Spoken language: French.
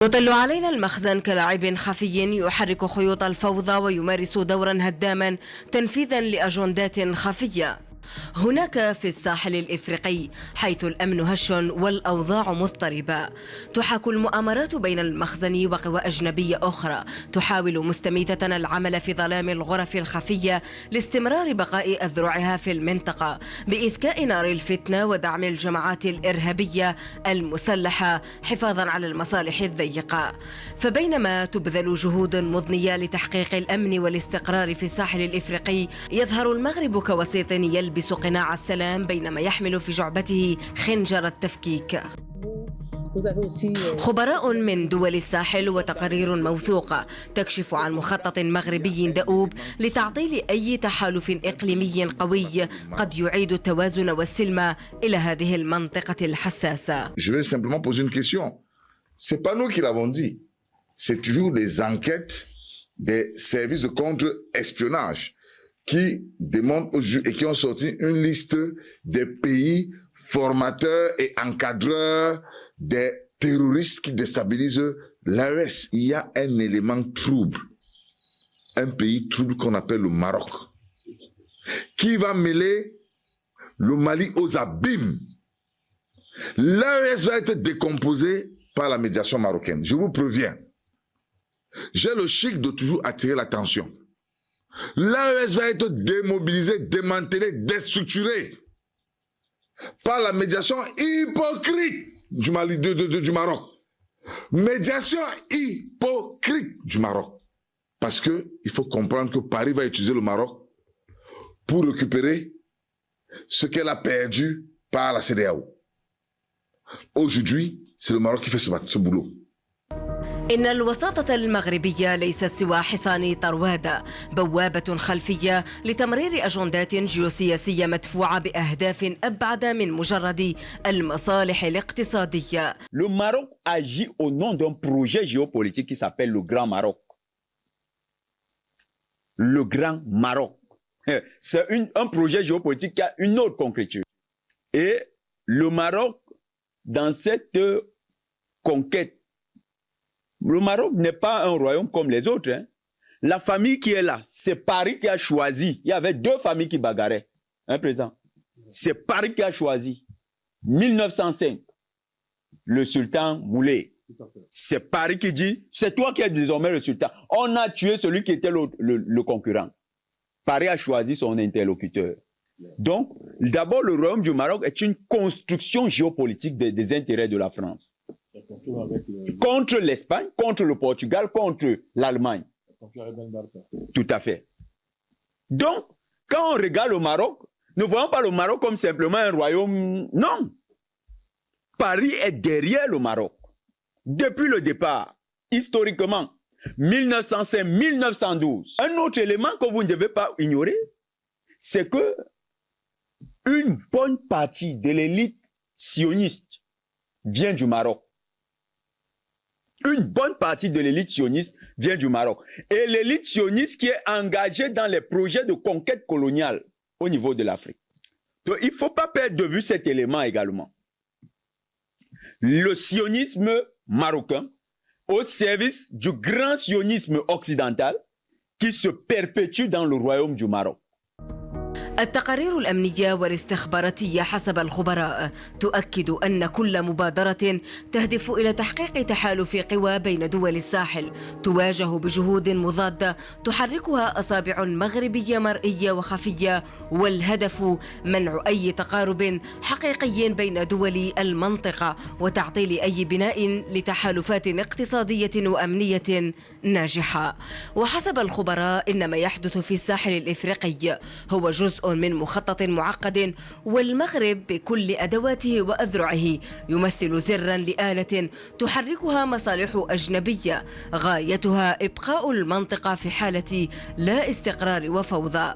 يطل علينا المخزن كلاعب خفي يحرك خيوط الفوضى ويمارس دورا هداما تنفيذا لأجندات خفية. هناك في الساحل الإفريقي حيث الأمن هش والأوضاع مضطربة، تحاك المؤامرات بين المخزن وقوى أجنبية أخرى تحاول مستميتة العمل في ظلام الغرف الخفية لاستمرار بقاء أذرعها في المنطقة بإذكاء نار الفتنة ودعم الجماعات الإرهابية المسلحة حفاظا على المصالح الضيقة. فبينما تبذل جهود مضنية لتحقيق الأمن والاستقرار في الساحل الإفريقي، يظهر المغرب كوسيط يلبس قناع السلام بينما يحمل في جعبته خنجر التفكيك. خبراء من دول الساحل وتقارير موثوقة تكشف عن مخطط مغربي دؤوب لتعطيل أي تحالف إقليمي قوي قد يعيد التوازن والسلم إلى هذه المنطقة الحساسة. Je vais simplement poser une question. C'est pas nous qui l'avons dit. C'est toujours des enquêtes des services de contre-espionnage qui demandent et qui ont sorti une liste des pays formateurs et encadreurs des terroristes qui déstabilisent l'AES. Il y a un élément trouble, un pays trouble qu'on appelle le Maroc, qui va mêler le Mali aux abîmes. L'AES va être décomposée par la médiation marocaine. Je vous préviens. J'ai le chic de toujours attirer l'attention. L'AES va être démobilisée, démantelée, déstructurée par la médiation hypocrite du Mali, du Maroc. Médiation hypocrite du Maroc. Parce que il faut comprendre que Paris va utiliser le Maroc pour récupérer ce qu'elle a perdu par la CEDEAO. Aujourd'hui, c'est le Maroc qui fait ce boulot. إن الوساطة المغربية ليست سوى حصان طروادة، بوابة خلفية لتمرير أجندات جيوسياسية مدفوعة بأهداف أبعد من مجرد المصالح الاقتصادية. Le Maroc agit au nom d'un projet géopolitique qui s'appelle le Grand Maroc. Le Grand Maroc. C'est un projet géopolitique qui a une autre concrétude. Et le Maroc, dans cette conquête, le Maroc n'est pas un royaume comme les autres. Hein. La famille qui est là, c'est Paris qui a choisi. Il y avait deux familles qui bagarraient. Hein, président? C'est Paris qui a choisi. 1905, le sultan Moulay. C'est Paris qui dit, c'est toi qui es désormais le sultan. On a tué celui qui était le concurrent. Paris a choisi son interlocuteur. Donc, d'abord, le royaume du Maroc est une construction géopolitique des intérêts de la France. Contre l'Espagne, contre le Portugal, contre l'Allemagne. Tout à fait. Donc, quand on regarde le Maroc, ne voyons pas le Maroc comme simplement un royaume. Non. Paris est derrière le Maroc. Depuis le départ, historiquement, 1905-1912. Un autre élément que vous ne devez pas ignorer, c'est que une bonne partie de l'élite sioniste vient du Maroc. Une bonne partie de l'élite sioniste vient du Maroc. Et l'élite sioniste qui est engagée dans les projets de conquête coloniale au niveau de l'Afrique. Donc, il ne faut pas perdre de vue cet élément également. Le sionisme marocain au service du grand sionisme occidental qui se perpétue dans le royaume du Maroc. التقارير الأمنية والاستخباراتية حسب الخبراء تؤكد أن كل مبادرة تهدف إلى تحقيق تحالف قوى بين دول الساحل تواجه بجهود مضادة تحركها أصابع مغربية مرئية وخفية، والهدف منع أي تقارب حقيقي بين دول المنطقة وتعطيل أي بناء لتحالفات اقتصادية وأمنية ناجحة. وحسب الخبراء إن ما يحدث في الساحل الإفريقي هو جزء من مخطط معقد، والمغرب بكل أدواته وأذرعه يمثل زرا لآلة تحركها مصالح أجنبية غايتها إبقاء المنطقة في حالة لا استقرار وفوضى.